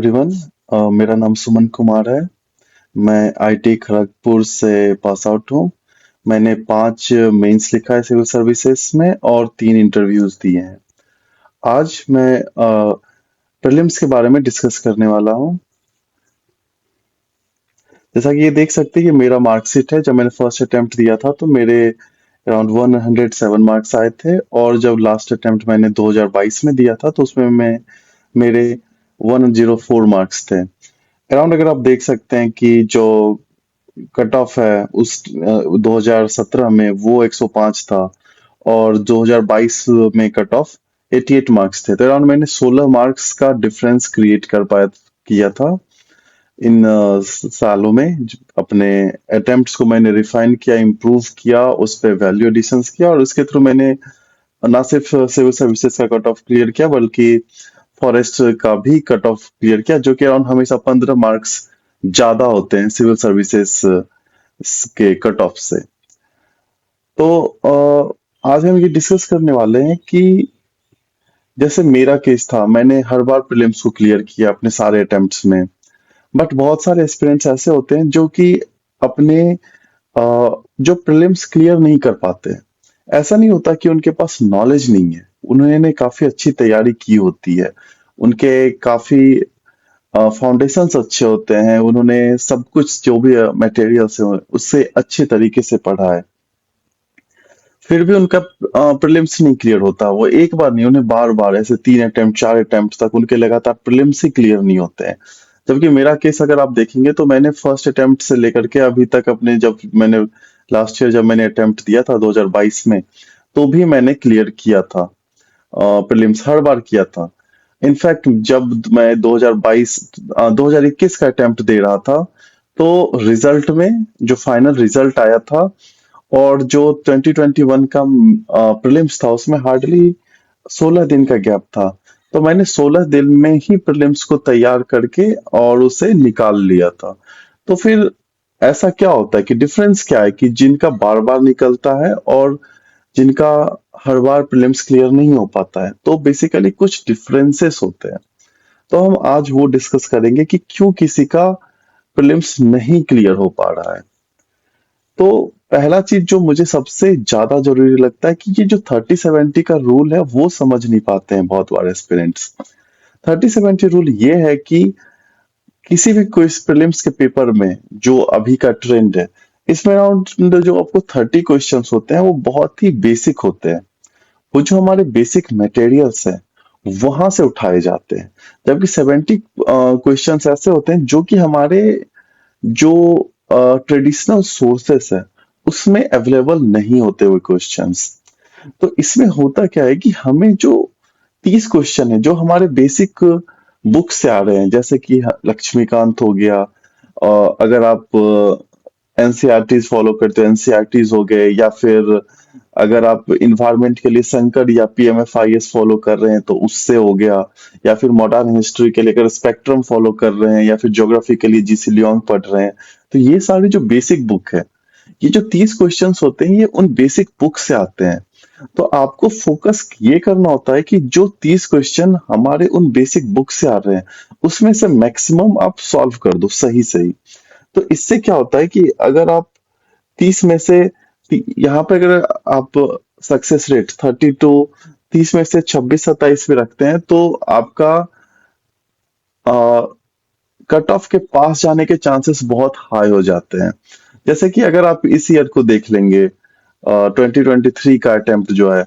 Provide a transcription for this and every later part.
Everyone. मेरा नाम सुमन कुमार है। मैं आईटी खड़गपुर से पास आउट हूँ। मैंने 5 मेंस लिखा है सिविल सर्विसेज में और 3 इंटरव्यूज दिए हैं। आज मैं प्रीलिम्स के बारे में डिस्कस करने वाला हूँ। जैसा कि ये देख सकते हैं कि मेरा मार्कशीट है। जब मैंने फर्स्ट अटेम्प्ट दिया था तो मेरे अराउंड 107 मार्क्स आए थे, और जब लास्ट अटेम्प्ट मैंने 2022 में दिया था तो उसमें मेरे 104 मार्क्स थे। अराउंड अगर आप देख सकते हैं कि जो कट ऑफ है उस 2017 में वो 105 था, और 2022 में कट ऑफ 88 मार्क्स थे। तो अराउंड मैंने 16 मार्क्स का डिफरेंस क्रिएट कर पाया किया था इन सालों में। अपने अटेम्प्ट्स को मैंने रिफाइन किया, इम्प्रूव किया, उस पे वैल्यू एडिशंस किया, और उसके थ्रू मैंने ना सिर्फ सिविल सर्विसेज का कट ऑफ क्लियर किया बल्कि फॉरेस्ट का भी कट ऑफ क्लियर किया, जो कि अराउंड हमेशा 15 मार्क्स ज्यादा होते हैं सिविल सर्विसेज के कट ऑफ से। तो आज हम ये डिस्कस करने वाले हैं कि जैसे मेरा केस था, मैंने हर बार प्रीलिम्स को क्लियर किया अपने सारे अटेम्प्ट्स में। बट बहुत सारे एस्पिरेंट्स ऐसे होते हैं जो कि अपने जो प्रीलिम्स क्लियर नहीं कर पाते। ऐसा नहीं होता कि उनके पास नॉलेज नहीं है, उन्होंने काफी अच्छी तैयारी की होती है, उनके काफी फाउंडेशंस अच्छे होते हैं, उन्होंने सब कुछ जो भी मटेरियल्स है उससे अच्छे तरीके से पढ़ा है, फिर भी उनका प्रीलिम्स नहीं क्लियर होता। वो एक बार नहीं, उन्हें बार बार ऐसे 3 अटेम्प्ट 4 अटेम्प्ट तक उनके लगातार प्रीलिम्स ही क्लियर नहीं होते हैं। जबकि मेरा केस अगर आप देखेंगे तो मैंने फर्स्ट अटेम्प्ट से लेकर के अभी तक अपने, जब मैंने लास्ट ईयर जब मैंने अटेम्प्ट दिया था 2022 में, तो भी मैंने क्लियर किया था, प्रीलिम्स हर बार किया था। इनफैक्ट जब मैं 2021 का अटेम्प्ट दे रहा था तो रिजल्ट में जो फाइनल रिजल्ट आया था और जो 2021 का प्रीलिम्स था उसमें हार्डली 16 दिन का गैप था। तो मैंने 16 दिन में ही प्रीलिम्स को तैयार करके और उसे निकाल लिया था। तो फिर ऐसा क्या होता है कि डिफरेंस क्या है कि जिनका बार बार निकलता है और जिनका हर बार प्रीलिम्स क्लियर नहीं हो पाता है, तो बेसिकली कुछ डिफरेंसेस होते हैं। तो हम आज वो डिस्कस करेंगे कि क्यों किसी का प्रीलिम्स नहीं क्लियर हो पा रहा है। तो पहला चीज जो मुझे सबसे ज्यादा जरूरी लगता है कि ये जो 30-70 का रूल है वो समझ नहीं पाते हैं बहुत बार एस्पिरेंट्स। 30-70 रूल ये है कि किसी भी क्विज प्रीलिम्स के पेपर में जो अभी का ट्रेंड है, इसमें अराउंड जो आपको 30 क्वेश्चंस होते हैं वो बहुत ही बेसिक होते हैं। वो जो हमारे बेसिक मटेरियल्स हैं वहां से उठाए जाते हैं। जबकि 70 क्वेश्चंस ऐसे होते हैं जो कि हमारे जो ट्रेडिशनल सोर्सेस है उसमें अवेलेबल नहीं होते हुए क्वेश्चंस। तो इसमें होता क्या है कि हमें जो 30 क्वेश्चन है जो हमारे बेसिक बुक से आ रहे हैं, जैसे कि लक्ष्मीकांत हो गया, अगर आप एनसीईआरटीज फॉलो करते हो एनसीईआरटीज हो गए, या फिर अगर आप इन्वायरमेंट के लिए संकट या पीएमएफआईएस फॉलो कर रहे हैं तो उससे हो गया, या फिर मॉडर्न हिस्ट्री के लिए अगर स्पेक्ट्रम फॉलो कर रहे हैं, या फिर ज्योग्राफी के लिए जीसी लियोंग पढ़ रहे हैं, तो ये सारे जो बेसिक बुक है, ये जो 30 क्वेश्चंस होते हैं ये उन बेसिक बुक से आते हैं। तो आपको फोकस ये करना होता है कि जो 30 क्वेश्चन हमारे उन बेसिक बुक से आ रहे हैं उसमें से मैक्सिमम आप सॉल्व कर दो सही सही। तो इससे क्या होता है कि अगर आप 30 में से यहाँ पे अगर आप सक्सेस रेट 32, 30 में से 26-27 भी रखते हैं तो आपका कट ऑफ के पास जाने के चांसेस बहुत हाई हो जाते हैं। जैसे कि अगर आप इस ईयर को देख लेंगे, 2023 का अटेम्प्ट जो है,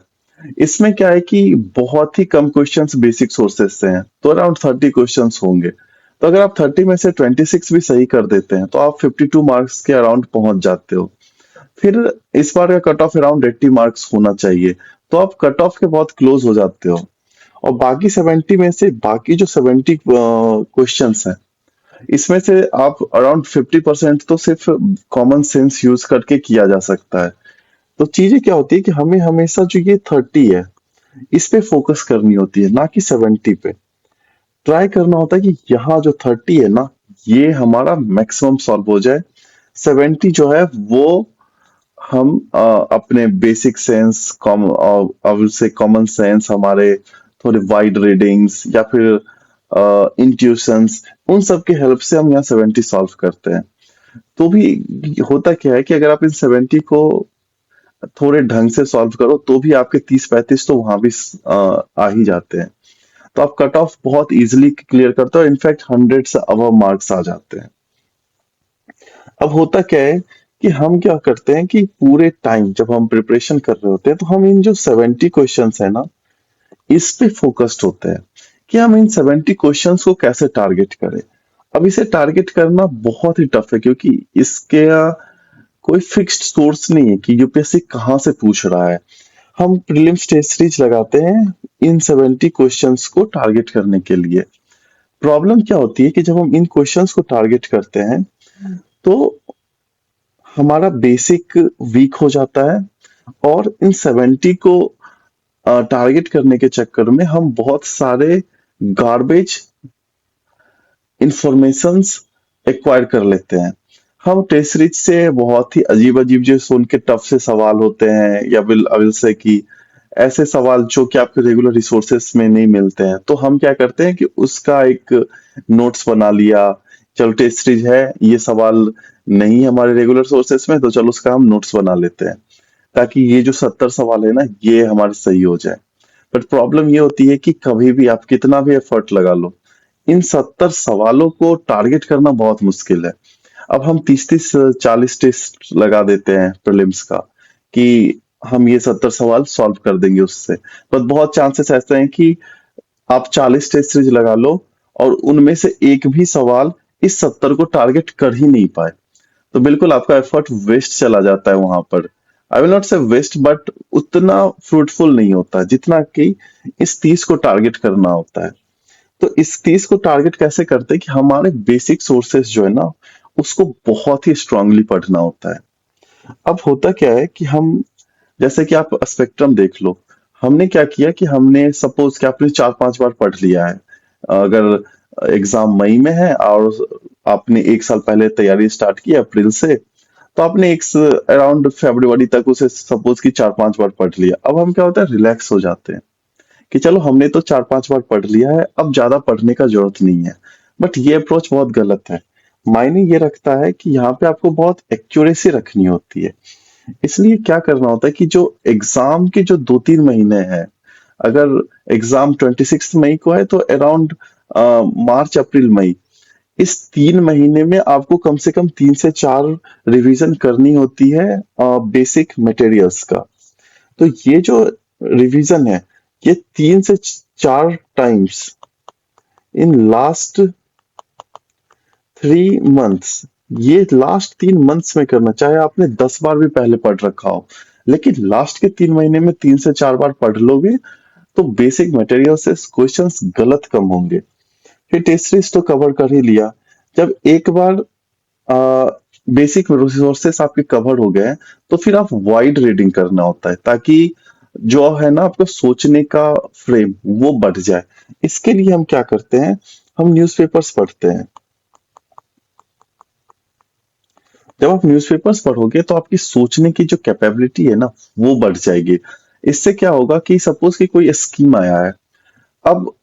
इसमें क्या है कि बहुत ही कम क्वेश्चंस बेसिक सोर्सेज से हैं, तो अराउंड 30 क्वेश्चंस होंगे। तो अगर आप 30 में से 26 भी सही कर देते हैं तो आप 52 मार्क्स के अराउंड पहुंच जाते हो। फिर इस बार का कट ऑफ अराउंड 80 मार्क्स होना चाहिए, तो आप कट ऑफ के बहुत क्लोज हो जाते हो। और बाकी 70 में से बाकी जो 70 क्वेश्चंस हैं, इसमें से आप अराउंड 50% तो सिर्फ कॉमन सेंस यूज करके किया जा सकता है। तो चीजें क्या होती है कि हमें हमेशा जो ये 30 है इस पे फोकस करनी होती है, ना कि 70 पे। ट्राई करना होता है कि यहाँ जो 30 है ना, ये हमारा मैक्सिमम सॉल्व हो जाए। 70 जो है वो हम अपने बेसिक सेंस कॉमन से कॉमन सेंस, हमारे थोड़े वाइड रीडिंग्स, या फिर इंट्यूशंस, उन सब की हेल्प से हम यहाँ 70 सॉल्व करते हैं। तो भी होता क्या है कि अगर आप इन 70 को थोड़े ढंग से सॉल्व करो तो भी आपके 30-35 तो वहां भी आ ही जाते हैं। तो आप कट ऑफ बहुत इजीली क्लियर करते हो, इनफैक्ट 100 से अबव मार्क्स आ जाते हैं। अब होता क्या है कि हम क्या करते हैं कि पूरे टाइम जब हम प्रिपरेशन कर रहे होते हैं तो हम इन जो 70 क्वेश्चंस है ना, इस पे फोकस्ड होते हैं कि हम इन 70 क्वेश्चंस को कैसे टारगेट करें। अब इसे टारगेट करना बहुत ही टफ है क्योंकि इसके कोई फिक्स्ड सोर्स नहीं है कि यूपीएससी कहाँ से पूछ रहा है। हम प्रीलिम्स टेस्ट सीरीज लगाते हैं इन 70 क्वेश्चंस को टारगेट करने के लिए। प्रॉब्लम क्या होती है कि जब हम इन क्वेश्चंस को टारगेट करते हैं तो हमारा बेसिक वीक हो जाता है, और इन 70 को टारगेट करने के चक्कर में हम बहुत सारे गार्बेज इंफॉर्मेशंस एक्वायर कर लेते हैं। हम टेस्ट सीरीज से बहुत ही अजीब अजीब जो सुन के टफ से सवाल होते हैं, या विल अविल से कि ऐसे सवाल जो कि आपके रेगुलर रिसोर्सेस में नहीं मिलते हैं, तो हम क्या करते हैं कि उसका एक नोट्स बना लिया। चलो टेस्ट सीरीज है, ये सवाल नहीं है हमारे रेगुलर सोर्सेस में, तो चलो उसका हम नोट्स बना लेते हैं ताकि ये जो 70 सवाल है ना, ये हमारे सही हो जाए। बट प्रॉब्लम ये होती है कि कभी भी आप कितना भी एफर्ट लगा लो, इन 70 सवालों को टारगेट करना बहुत मुश्किल है। अब हम 30-30 40 टेस्ट लगा देते हैं प्रीलिम्स का कि हम ये 70 सवाल सॉल्व कर देंगे उससे, पर बहुत चांसेस ऐसे हैं कि आप 40 टेस्ट सीरीज लगा लो और उनमें से एक भी सवाल इस 70 को टारगेट कर ही नहीं पाए, तो बिल्कुल आपका एफर्ट वेस्ट चला जाता है वहां पर। आई विल नॉट से वेस्ट, बट उतना फ्रूटफुल नहीं होता जितना कि इस 30 को टारगेट करना होता है। तो इस 30 को टारगेट कैसे करते हैं कि हमारे बेसिक सोर्सेस जो है ना, उसको बहुत ही स्ट्रांगली पढ़ना होता है। अब होता क्या है कि हम, जैसे कि आप स्पेक्ट्रम देख लो, हमने क्या किया कि हमने सपोज कि आपने 4-5 बार पढ़ लिया है। अगर एग्जाम मई में है और आपने एक साल पहले तैयारी स्टार्ट की अप्रैल से, तो आपने एक अराउंड फरवरी तक उसे सपोज कि 4-5 बार पढ़ लिया। अब हम क्या होता है, रिलैक्स हो जाते हैं कि चलो हमने तो 4-5 बार पढ़ लिया है, अब ज्यादा पढ़ने का जरूरत नहीं है। बट ये अप्रोच बहुत गलत है। मायने ये रखता है कि यहाँ पे आपको बहुत एक्यूरेसी रखनी होती है। इसलिए क्या करना होता है कि जो एग्जाम के जो 2-3 महीने हैं, अगर एग्जाम 26 मई को है तो अराउंड मार्च अप्रैल मई, इस 3 महीने में आपको कम से कम 3 से 4 रिवीजन करनी होती है बेसिक मटेरियल्स का। तो ये जो रिवीजन है, ये 3 से 4 टाइम्स इन लास्ट 3 मंथ्स, ये लास्ट 3 मंथ्स में करना, चाहे आपने 10 बार भी पहले पढ़ रखा हो, लेकिन लास्ट के 3 महीने में 3 से 4 बार पढ़ लोगे तो बेसिक मटेरियल से क्वेश्चंस गलत कम होंगे। फिर टेस्ट सीरीज तो कवर कर ही लिया। जब एक बार बेसिक रिसोर्सेस आपके कवर हो गए हैं, तो फिर आप वाइड रीडिंग करना होता है ताकि जो है ना आपका सोचने का फ्रेम वो बढ़ जाए। इसके लिए हम क्या करते हैं, हम न्यूज़पेपर्स पढ़ते हैं। जब आप न्यूज़पेपर्स पढ़ोगे तो आपकी सोचने की जो कैपेबिलिटी है ना, वो बढ़ जाएगी। इससे क्या होगा कि सपोज कि कोई स्कीम आया है, अब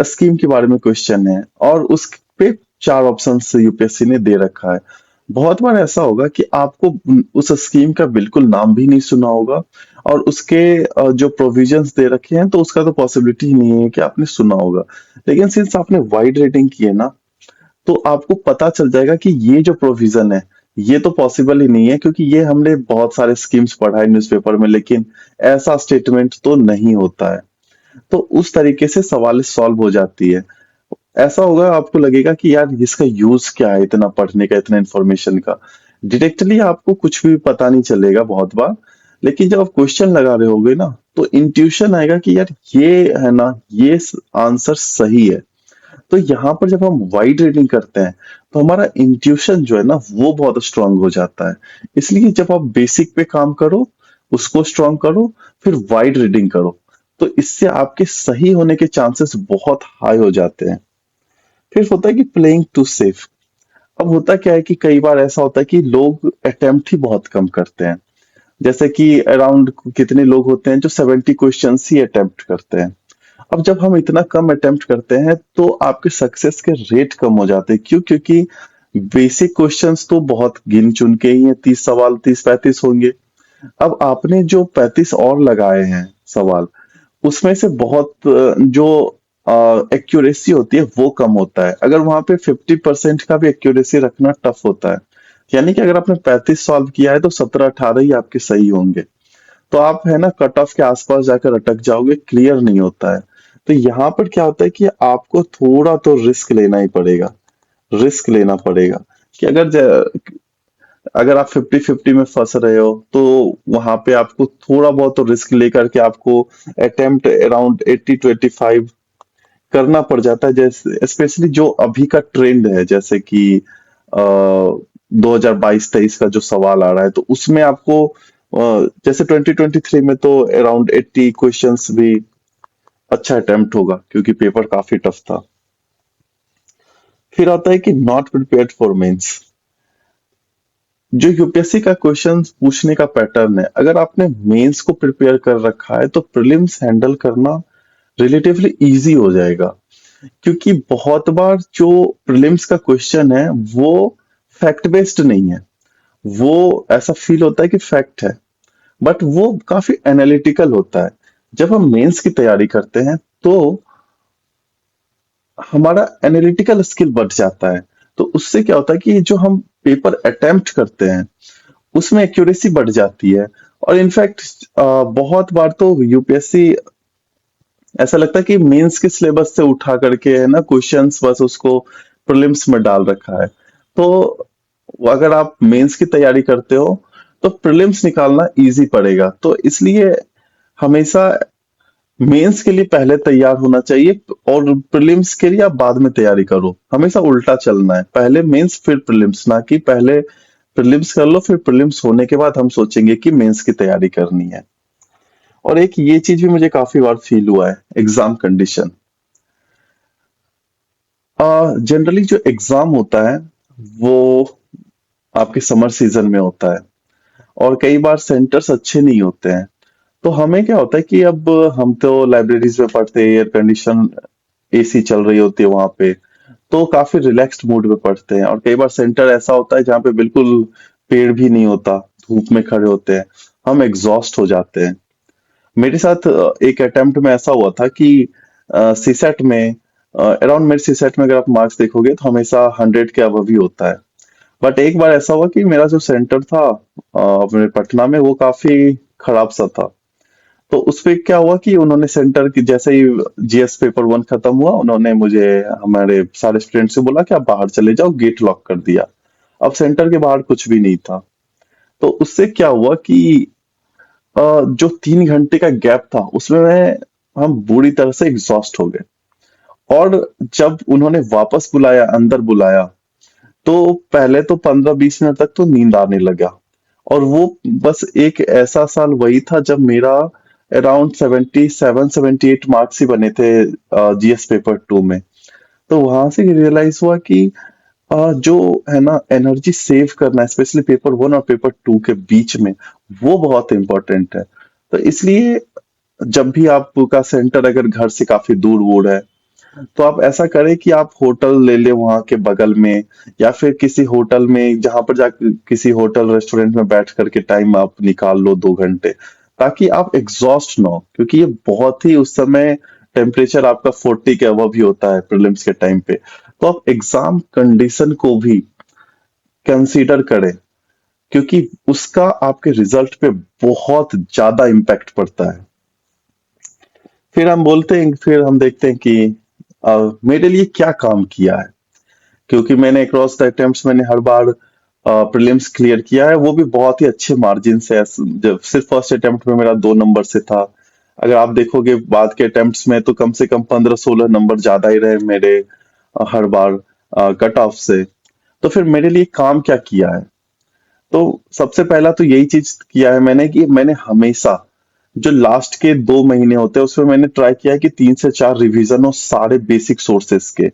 स्कीम के बारे में क्वेश्चन है और उस पे 4 ऑप्शन यूपीएससी ने दे रखा है। बहुत बार ऐसा होगा कि आपको उस स्कीम का बिल्कुल नाम भी नहीं सुना होगा, और उसके जो प्रोविजंस दे रखे हैं तो उसका तो पॉसिबिलिटी ही नहीं है कि आपने सुना होगा। लेकिन सिंस आपने वाइड रीडिंग की है ना, तो आपको पता चल जाएगा कि ये जो प्रोविजन है, ये तो पॉसिबल ही नहीं है क्योंकि ये हमने बहुत सारे स्कीम्स पढ़ा है न्यूज़पेपर में, लेकिन ऐसा स्टेटमेंट तो नहीं होता है। तो उस तरीके से सवाल सॉल्व हो जाती है। ऐसा होगा आपको लगेगा कि यार इसका यूज क्या है, इतना पढ़ने का, इतना इन्फॉर्मेशन का। डायरेक्टली आपको कुछ भी पता नहीं चलेगा बहुत बार, लेकिन जब आप क्वेश्चन लगा रहे होगे ना, तो इंट्यूशन आएगा कि यार ये है ना, ये आंसर सही है। तो यहाँ पर जब हम वाइड रीडिंग करते हैं तो हमारा इंट्यूशन जो है ना, वो बहुत स्ट्रांग हो जाता है। इसलिए जब आप बेसिक पे काम करो, उसको स्ट्रांग करो, फिर वाइड रीडिंग करो, तो इससे आपके सही होने के चांसेस बहुत हाई हो जाते हैं। फिर होता है कि प्लेइंग टू सेफ। अब होता क्या है कि कई बार ऐसा होता है कि लोग अटेम्प्ट ही बहुत कम करते हैं। जैसे कि अराउंड कितने लोग होते हैं जो 70 क्वेश्चंस ही अटेम्प्ट करते हैं। अब जब हम इतना कम अटेम्प्ट करते हैं तो आपके सक्सेस के रेट कम हो जाते हैं। क्यों? क्योंकि बेसिक क्वेश्चंस तो बहुत गिन चुन के ही हैं, 30 सवाल, 30-35 होंगे। अब आपने जो 35 और लगाए हैं सवाल, उसमें से बहुत जो एक्यूरेसी होती है वो कम होता है। अगर वहां पे 50% का भी एक्यूरेसी रखना टफ होता है। यानी कि अगर आपने 35 सॉल्व किया है तो 17-18 ही आपके सही होंगे। तो आप है ना कट ऑफ के आसपास जाकर अटक जाओगे, क्लियर नहीं होता है। तो यहाँ पर क्या होता है कि आपको थोड़ा तो रिस्क लेना ही पड़ेगा। रिस्क लेना पड़ेगा कि अगर आप 50-50 में फंस रहे हो तो वहां पे आपको थोड़ा बहुत तो रिस्क लेकर के आपको अटेम्प्ट अराउंड 80-85 करना पड़ जाता है। जैसे स्पेशली जो अभी का ट्रेंड है, जैसे कि 2022-23 का जो सवाल आ रहा है, तो उसमें आपको जैसे 2023 में तो अराउंड 80 क्वेश्चंस भी अच्छा अटेम्प्ट होगा क्योंकि पेपर काफी टफ था। फिर आता है कि नॉट प्रिपेयर्ड फॉर मेंस। जो यूपीएससी का क्वेश्चन पूछने का पैटर्न है, अगर आपने मेंस को प्रिपेयर कर रखा है तो प्रीलिम्स हैंडल करना रिलेटिवली इजी हो जाएगा। क्योंकि बहुत बार जो प्रीलिम्स का क्वेश्चन है वो फैक्ट बेस्ड नहीं है। वो ऐसा फील होता है कि फैक्ट है, बट वो काफी एनालिटिकल होता है। जब हम मेंस की तैयारी करते हैं तो हमारा एनालिटिकल स्किल बढ़ जाता है। तो उससे क्या होता है कि जो हम पेपर अटेम्प्ट करते हैं उसमें एक्यूरेसी बढ़ जाती है। और इनफैक्ट बहुत बार तो यूपीएससी ऐसा लगता है कि मेंस के सिलेबस से उठा करके है ना क्वेश्चंस बस उसको प्रीलिम्स में डाल रखा है। तो अगर आप मेंस की तैयारी करते हो तो प्रीलिम्स निकालना इजी पड़ेगा। तो इसलिए हमेशा मेंस के लिए पहले तैयार होना चाहिए और प्रीलिम्स के लिए आप बाद में तैयारी करो। हमेशा उल्टा चलना है, पहले मेंस फिर प्रीलिम्स, ना कि पहले प्रीलिम्स कर लो फिर प्रीलिम्स होने के बाद हम सोचेंगे कि मेंस की तैयारी करनी है। और एक ये चीज भी मुझे काफी बार फील हुआ है, एग्जाम कंडीशन। जनरली जो एग्जाम होता है वो आपके समर सीजन में होता है और कई बार सेंटर्स अच्छे नहीं होते हैं। तो हमें क्या होता है कि अब हम तो लाइब्रेरीज में पढ़ते हैं, एयर कंडीशन एसी चल रही होती है वहां पे, तो काफी रिलैक्स्ड मूड में पढ़ते हैं। और कई बार सेंटर ऐसा होता है जहाँ पे बिल्कुल पेड़ भी नहीं होता, धूप में खड़े होते हैं, हम एग्जॉस्ट हो जाते हैं। मेरे साथ एक अटेम्प्ट में ऐसा हुआ था कि सीसेट में अराउंड मेरे सीसेट में अगर आप मार्क्स देखोगे तो हमेशा 100 के अबव ही होता है। बट एक बार ऐसा हुआ कि मेरा जो सेंटर था अपने पटना में, वो काफी खराब सा था। तो उस पे क्या हुआ कि उन्होंने सेंटर की जैसे ही जीएस पेपर 1 खत्म हुआ, उन्होंने मुझे हमारे सारे स्टूडेंट से बोला कि आप बाहर चले जाओ, गेट लॉक कर दिया। अब सेंटर के बाहर कुछ भी नहीं था। तो उससे क्या हुआ कि जो 3 घंटे का गैप था उसमें हम बुरी तरह से एग्जॉस्ट हो गए। और जब उन्होंने वापस बुलाया, अंदर बुलाया, तो पहले तो 15-20 मिनट तक तो नींद आने लगा। और वो बस एक ऐसा साल वही था जब मेरा अराउंड 77-78 मार्क्स ही बने थे जीएस पेपर 2 में। तो वहां से रियलाइज हुआ कि जो है ना एनर्जी सेव करना, स्पेशली पेपर 1 और पेपर 2 के बीच में, वो बहुत इंपॉर्टेंट है। तो इसलिए जब भी आपका सेंटर अगर घर से काफी दूर वूर है तो आप ऐसा करें कि आप होटल ले ले वहां के बगल में, या फिर किसी होटल में जहां पर जा किसी होटल रेस्टोरेंट में बैठ करके टाइम आप निकाल लो 2 घंटे, ताकि आप एग्जॉस्ट ना हो। क्योंकि ये बहुत ही उस समय टेम्परेचर आपका 40 के अबव ही होता है प्रीलिम्स के टाइम पे। तो आप एग्जाम कंडीशन को भी कंसीडर करें, क्योंकि उसका आपके रिजल्ट पे बहुत ज्यादा इम्पैक्ट पड़ता है। फिर हम बोलते हैं, फिर हम देखते हैं कि मेरे लिए क्या काम किया है। क्योंकि मैंने अक्रॉस द अटेम्प्ट्स मैंने हर बार प्रीलिम्स क्लियर किया है, वो भी बहुत ही अच्छे मार्जिन से। जब सिर्फ फर्स्ट अटेम्प्ट में मेरा 2 नंबर से था, अगर आप देखोगे बाद के अटेम्प्ट्स में तो कम से कम 15-16 नंबर ज्यादा ही रहे मेरे हर बार कट ऑफ से। तो फिर मेरे लिए काम क्या किया है? तो सबसे पहला तो यही चीज किया है मैंने कि मैंने हमेशा जो लास्ट के 2 महीने होते हैं उसमें मैंने ट्राई किया है कि 3 से 4 रिवीजन हो सारे बेसिक सोर्सेस के।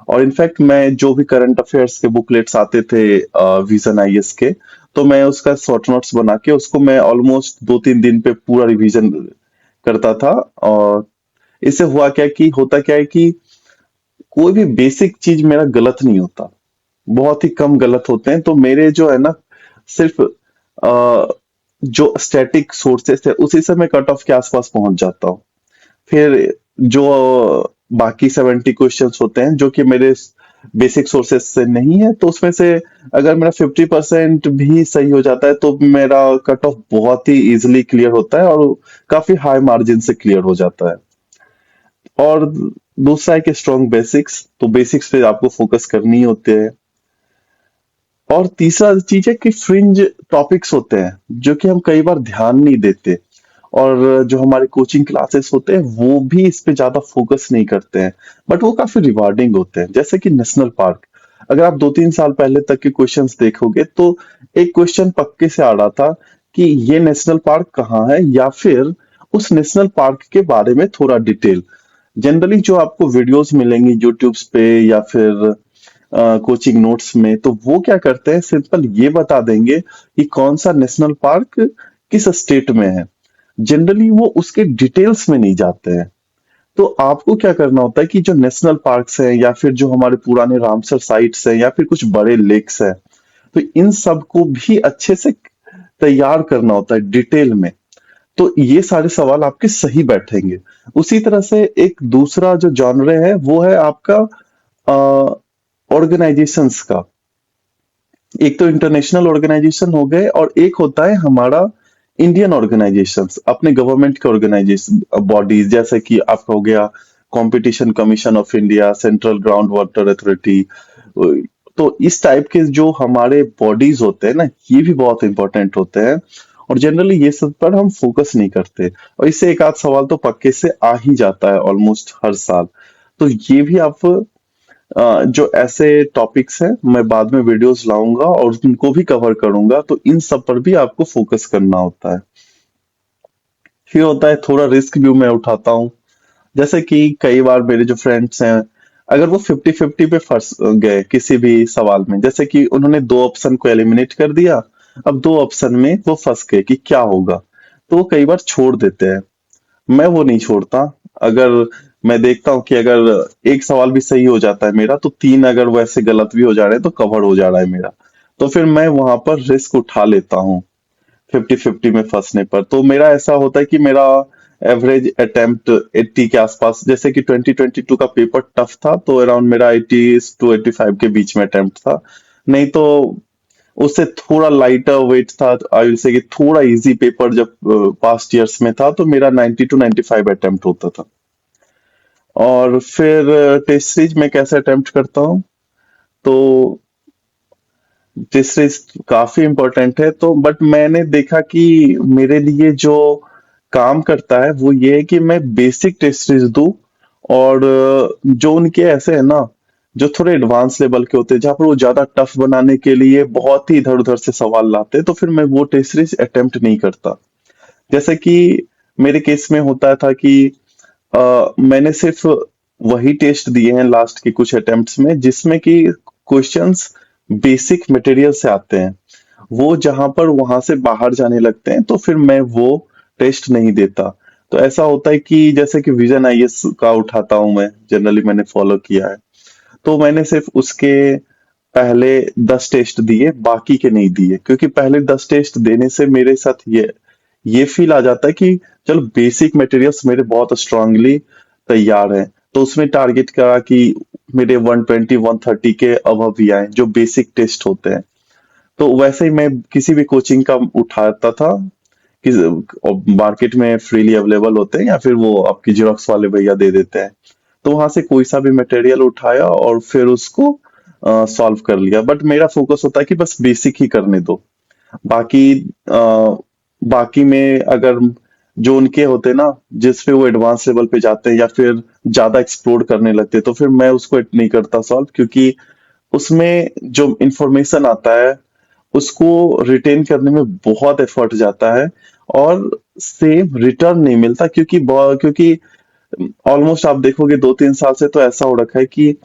और इनफैक्ट मैं जो भी करंट अफेयर्स के बुकलेट्स आते थे विजन आईएएस के, तो मैं उसका शॉर्ट नोट्स बना के उसको मैं ऑलमोस्ट 2-3 दिन पे पूरा रिवीजन करता था। और इससे हुआ क्या कि होता क्या है कि कोई भी बेसिक चीज मेरा गलत नहीं होता, बहुत ही कम गलत होते हैं। तो मेरे जो है ना, सिर्फ जो स्टैटिक सोर्सेस है उसी से मैं कट ऑफ के आसपास पहुंच जाता हूँ। फिर जो बाकी 70 क्वेश्चंस होते हैं जो कि मेरे बेसिक सोर्सेस से नहीं है, तो उसमें से अगर मेरा 50% भी सही हो जाता है तो मेरा कट ऑफ बहुत ही इजीली क्लियर होता है और काफी हाई मार्जिन से क्लियर हो जाता है। और दूसरा है कि स्ट्रॉन्ग बेसिक्स, तो बेसिक्स पे आपको फोकस करनी होते हैं। और तीसरा चीज है कि फ्रिंज टॉपिक्स होते हैं जो कि हम कई बार ध्यान नहीं देते, और जो हमारे कोचिंग क्लासेस होते हैं वो भी इस पे ज्यादा फोकस नहीं करते हैं, बट वो काफी रिवार्डिंग होते हैं। जैसे कि नेशनल पार्क, अगर आप 2-3 साल पहले तक के क्वेश्चंस देखोगे तो एक क्वेश्चन पक्के से आ रहा था कि ये नेशनल पार्क कहाँ है, या फिर उस नेशनल पार्क के बारे में थोड़ा डिटेल। जनरली जो आपको वीडियोस मिलेंगी यूट्यूब्स पे या फिर कोचिंग नोट्स में, तो वो क्या करते हैं, सिंपल ये बता देंगे कि कौन सा नेशनल पार्क किस स्टेट में है। जनरली वो उसके डिटेल्स में नहीं जाते हैं। तो आपको क्या करना होता है कि जो नेशनल पार्क्स हैं या फिर जो हमारे पुराने रामसर साइट्स हैं या फिर कुछ बड़े लेक्स हैं, तो इन सब को भी अच्छे से तैयार करना होता है डिटेल में। तो ये सारे सवाल आपके सही बैठेंगे। उसी तरह से एक दूसरा जो जॉनरे है वो है आपका ऑर्गेनाइजेशंस का। एक तो इंटरनेशनल ऑर्गेनाइजेशन हो गए और एक होता है हमारा इंडियन ऑर्गेनाइजेशंस, अपने गवर्नमेंट के ऑर्गेनाइजेशन बॉडीज, जैसे कि आपका हो गया competition commission of India, central ground water authority. तो इस टाइप के जो हमारे बॉडीज होते हैं ना, ये भी बहुत इंपॉर्टेंट होते हैं। और जनरली ये सब पर हम फोकस नहीं करते, और इससे एक आध सवाल तो पक्के से आ ही जाता है ऑलमोस्ट हर साल। तो ये भी आप जो ऐसे टॉपिक्स हैं मैं बाद में वीडियोस लाऊंगा और उनको भी कवर करूंगा, तो इन सब पर भी आपको फोकस करना होता है। फिर होता है थोड़ा रिस्क भी मैं उठाता हूँ। जैसे कि कई बार मेरे जो फ्रेंड्स हैं, अगर वो 50-50 पे फंस गए किसी भी सवाल में, जैसे कि उन्होंने दो ऑप्शन को एलिमिनेट कर दिया, अब दो ऑप्शन में वो फंस गए कि क्या होगा, तो वो कई बार छोड़ देते हैं। मैं वो नहीं छोड़ता। अगर मैं देखता हूँ कि अगर एक सवाल भी सही हो जाता है मेरा, तो तीन अगर वैसे गलत भी हो जा रहे हैं तो कवर हो जा रहा है मेरा, तो फिर मैं वहां पर रिस्क उठा लेता हूँ 50-50 में फंसने पर। तो मेरा ऐसा होता है कि मेरा एवरेज अटेम्प्ट 80 के आसपास, जैसे कि 2022 का पेपर टफ था तो अराउंड मेरा 80 to 85 के बीच में अटेम्प्ट था। नहीं तो उससे थोड़ा लाइटर वेट था, आई विल से कि थोड़ा इजी पेपर जब पास्ट ईयर्स में था तो मेरा 90 to 95 अटेम्प्ट होता था। और फिर टेस्ट सीरीज में कैसे अटेम्प्ट करता हूँ, तो टेस्ट सीरीज काफी इंपॉर्टेंट है। तो बट मैंने देखा कि मेरे लिए जो काम करता है वो ये है कि मैं बेसिक टेस्ट सीरीज दूं, और जो उनके ऐसे है ना, जो थोड़े एडवांस लेवल के होते हैं जहां पर वो ज्यादा टफ बनाने के लिए बहुत ही इधर उधर से सवाल लाते हैं, तो फिर मैं वो टेस्ट सीरीज अटेम्प्ट नहीं करता। जैसे कि मेरे केस में होता था कि मैंने सिर्फ वही टेस्ट दिए हैं लास्ट के कुछ अटेम्प्ट्स में जिसमें कि क्वेश्चंस बेसिक मटेरियल से आते हैं। वो जहां पर वहां से बाहर जाने लगते हैं तो फिर मैं वो टेस्ट नहीं देता। तो ऐसा होता है कि जैसे कि विजन आईएएस का उठाता हूं मैं, जनरली मैंने फॉलो किया है, तो मैंने सिर्फ उसके पहले 10 टेस्ट दिए, बाकी के नहीं दिए, क्योंकि पहले 10 टेस्ट देने से मेरे साथ ये फील आ जाता है कि चलो बेसिक मटेरियल्स मेरे बहुत स्ट्रांगली तैयार हैं, तो उसमें टारगेट करा कि मेरे 120-130 के अबव भी आए जो बेसिक टेस्ट होते हैं। तो वैसे ही मैं किसी भी कोचिंग का उठाता था कि मार्केट में फ्रीली अवेलेबल होते हैं या फिर वो आपकी जेरोक्स वाले भैया दे देते हैं, तो वहां से कोई सा भी मटेरियल उठाया और फिर उसको सॉल्व कर लिया। बट मेरा फोकस होता है कि बस बेसिक ही करने दो। बाकी बाकी में अगर जो उनके होते ना, जिस पे वो एडवांस लेवल पे जाते हैं या फिर ज्यादा एक्सप्लोर करने लगते हैं, तो फिर मैं उसको नहीं करता सॉल्व, क्योंकि उसमें जो इंफॉर्मेशन आता है उसको रिटेन करने में बहुत एफर्ट जाता है, और सेम रिटर्न नहीं मिलता। क्योंकि ऑलमोस्ट आप देखोगे 2-3 साल से तो ऐसा हो रखा है कि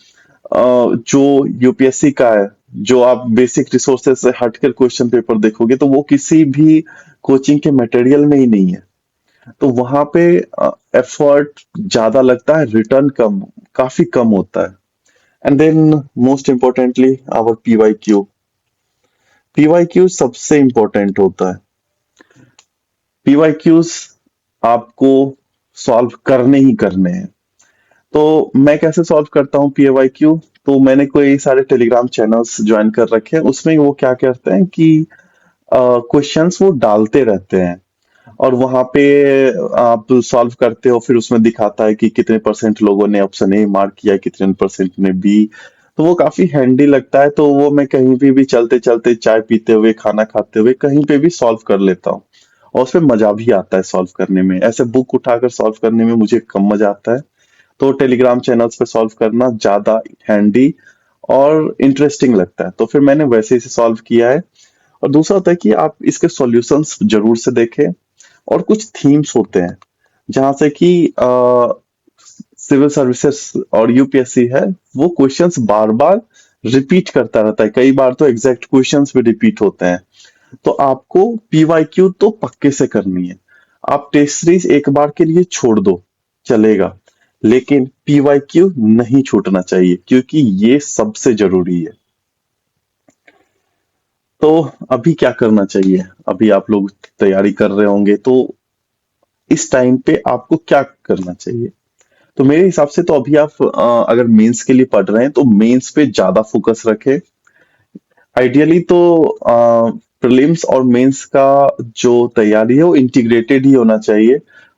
जो यूपीएससी का है, जो आप बेसिक रिसोर्सेज से हटकर क्वेश्चन पेपर देखोगे तो वो किसी भी कोचिंग के मटेरियल में ही नहीं है। तो वहां पे एफर्ट ज्यादा लगता है, रिटर्न कम, काफी कम होता है। And then most importantly our PYQ. PYQ सबसे इम्पोर्टेंट होता है। पीवाईक्यूज आपको सॉल्व करने ही करने हैं। तो मैं कैसे सॉल्व करता हूँ पीवाईक्यू? तो मैंने कोई सारे टेलीग्राम चैनल्स ज्वाइन कर रखे हैं, उसमें वो क्या करते हैं कि क्वेश्चंस वो डालते रहते हैं, और वहां पे आप सॉल्व करते हो, फिर उसमें दिखाता है कि कितने परसेंट लोगों ने ऑप्शन ए मार्क किया, कितने परसेंट ने बी। तो वो काफी हैंडी लगता है, तो वो मैं कहीं भी चलते चलते, चाय पीते हुए, खाना खाते हुए, कहीं पे भी सॉल्व कर लेता हूँ। और उसमें मजा भी आता है सॉल्व करने में। ऐसे बुक उठाकर सॉल्व करने में मुझे कम मजा आता है। तो टेलीग्राम चैनल्स पे सॉल्व करना ज्यादा हैंडी और इंटरेस्टिंग लगता है, तो फिर मैंने वैसे ही सॉल्व किया है। और दूसरा होता है कि आप इसके सॉल्यूशंस जरूर से देखें। और कुछ थीम्स होते हैं जहां से कि सिविल सर्विसेज और यूपीएससी है, वो क्वेश्चंस बार बार रिपीट करता रहता है, कई बार तो एग्जैक्ट क्वेश्चंस भी रिपीट होते हैं। तो आपको पीवाईक्यू तो पक्के से करनी है। आप टेस्ट सीरीज एक बार के लिए छोड़ दो, चलेगा, लेकिन पीवाईक्यू नहीं छूटना चाहिए, क्योंकि ये सबसे जरूरी है। तो अभी क्या करना चाहिए? अभी आप लोग तैयारी कर रहे होंगे, तो इस टाइम पे आपको क्या करना चाहिए? तो मेरे हिसाब से तो अभी आप अगर मेंस के लिए पढ़ रहे हैं तो मेंस पे ज्यादा फोकस रखें। आइडियली तो प्रीलिम्स और मेंस का जो तैयारी है वो इंटीग्रेटेड ही होना चाहिए,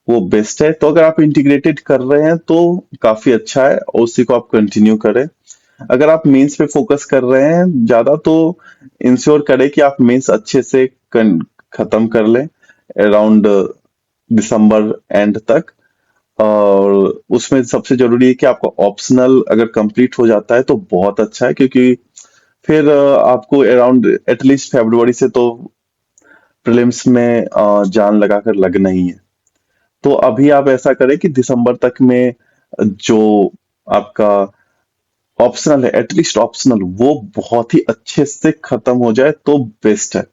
वो बेस्ट है। तो अगर आप इंटीग्रेटेड कर रहे हैं तो काफी अच्छा है, और उसी को आप कंटिन्यू करें। अगर आप मेंस पे फोकस कर रहे हैं ज्यादा, तो इंश्योर करें कि आप मेंस अच्छे से खत्म कर लें अराउंड दिसंबर एंड तक। और उसमें सबसे जरूरी है कि आपका ऑप्शनल अगर कंप्लीट हो जाता है तो बहुत अच्छा है, क्योंकि फिर आपको अराउंड एटलीस्ट फरवरी से तो प्रीलिम्स में जान लगाकर लगना ही है। तो अभी आप ऐसा करें कि दिसंबर तक में जो आपका ऑप्शनल है, एटलीस्ट ऑप्शनल वो बहुत ही अच्छे से खत्म हो जाए तो बेस्ट है।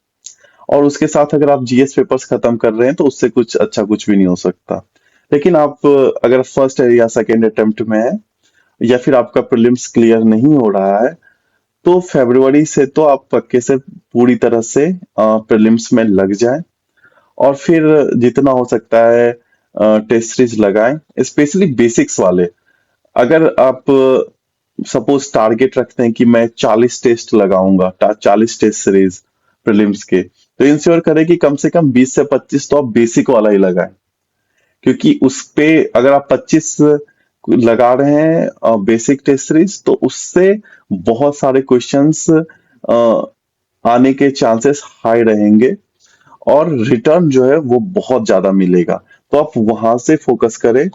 और उसके साथ अगर आप जीएस पेपर्स खत्म कर रहे हैं तो उससे कुछ अच्छा कुछ भी नहीं हो सकता। लेकिन आप अगर फर्स्ट या सेकेंड अटेम्प्ट में है, या फिर आपका प्रीलिम्स क्लियर नहीं हो रहा है, तो फरवरी से तो आप पक्के से पूरी तरह से प्रीलिम्स में लग जाएं। और फिर जितना हो सकता है टेस्ट सीरीज लगाएं, स्पेशली बेसिक्स वाले। अगर आप सपोज टारगेट रखते हैं कि मैं 40 टेस्ट लगाऊंगा, 40 टेस्ट सीरीज प्रीलिम्स के, तो इंश्योर करें कि कम से कम 20 से 25 तो आप बेसिक वाला ही लगाएं। क्योंकि उस पे अगर आप 25 लगा रहे हैं बेसिक टेस्ट सीरीज, तो उससे बहुत सारे क्वेश्चंस आने के चांसेस हाई रहेंगे, और रिटर्न जो है वो बहुत ज्यादा मिलेगा। तो आप वहां से फोकस करें।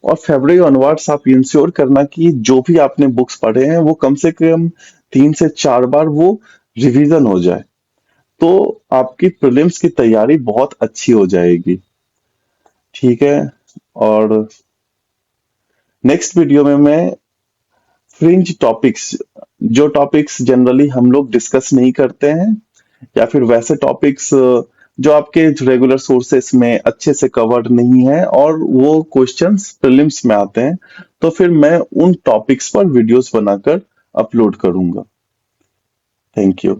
और फरवरी ऑनवर्ड्स आप इंश्योर करना कि जो भी आपने बुक्स पढ़े हैं वो कम से कम 3 से 4 बार वो रिवीजन हो जाए, तो आपकी प्रीलिम्स की तैयारी बहुत अच्छी हो जाएगी। ठीक है। और नेक्स्ट वीडियो में मैं फ्रिंज टॉपिक्स, जो टॉपिक्स जनरली हम लोग डिस्कस नहीं करते हैं, या फिर वैसे टॉपिक्स जो आपके रेगुलर सोर्सेस में अच्छे से कवर्ड नहीं है और वो क्वेश्चंस प्रीलिम्स में आते हैं, तो फिर मैं उन टॉपिक्स पर वीडियोस बनाकर अपलोड करूंगा। Thank you.